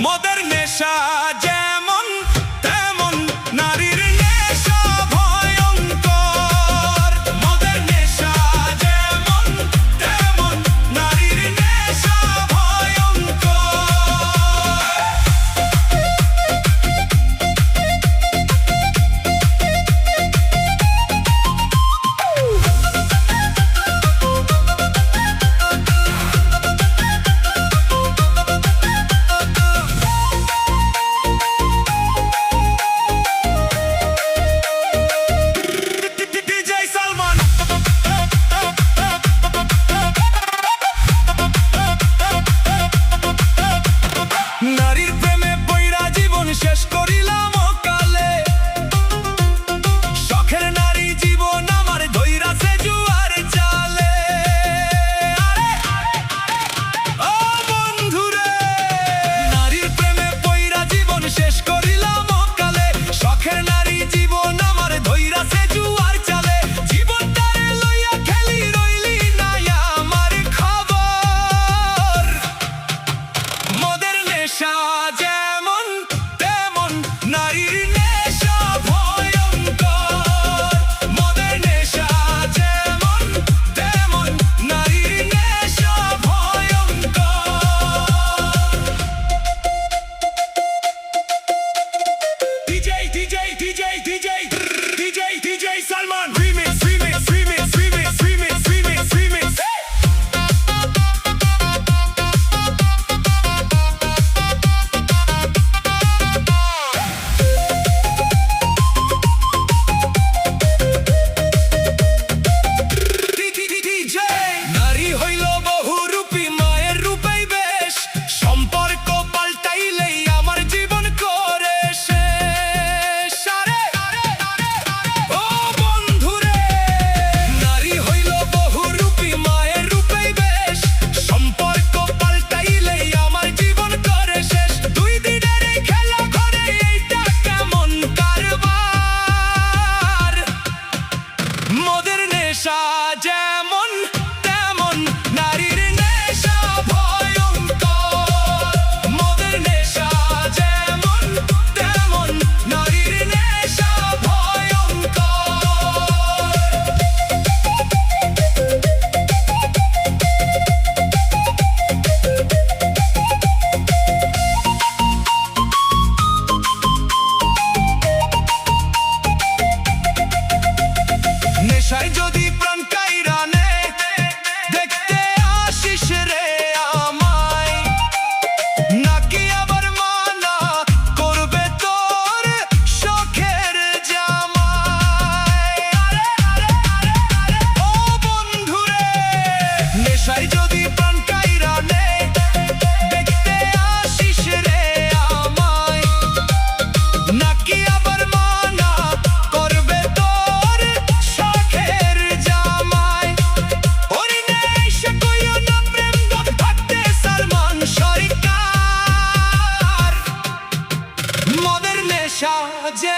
মদের নেশা যেমন তেমন নারীর নেশা ভয়ঙ্কর। মদের নেশা যেমন তেমন নারীর নেশা ভয়ঙ্কর। নারীর প্রেমে পইড়া জীবন শেষ করিলাম অকালে। শখের নারী জীবন আমার ধইরাছে জুয়ার চালে। ও বন্ধুরে, নারীর প্রেমে পইড়া জীবন শেষ করিলাম অকালে। শখের নারী জীবন আমার ধইরাছে জুয়ার চালে। জীবনটারে লইয়া খেলি রইলি নাই আমার খবর। মদের নেশা যেমন তেমন নারীর নেশা ভয়ঙ্কর। মদের নেশা যেমন তেমন নারীর নেশা ভয়ঙ্কর। DJ DJ DJ DJ DJ DJ Salman remix remix remix remix remix remix remix নারী হইল বহুরূপী মায়ের রূপেই বেশ। সম্পর্ক পাল্টাইলেই আমার জীবন করে শেষ। ও বন্ধুরে, নারী হইল বহুরূপী মায়ের রূপেই বেশ। সম্পর্ক পাল্টাইলেই আমার জীবন করে শেষ। দুই দিনের এই খেলা ঘরে এইটা কেমন কারবার। মদের নেশা যেমন তেমন নারীর নেশা ভয়ঙ্কর। মদের নেশা যেমন তেমন নারীর নেশা ভয়ঙ্কর। নেশায় যদি প্রাণ কাইরা নেয়, দেখতে আসিস রে আমায়। নাকি আবার মানা করবে তোর শখের জামাই। ও বন্ধুরে, নেশায় যদি প্রাণ কাইরা নেয়, দেখতে আসিস রে আমায়। নাকি আবার মানা করবে তোর শখের জামাই। হরিণে এসে কইও না প্রেম দপ থাকতে সালমান সরকার। মদের নেশা যে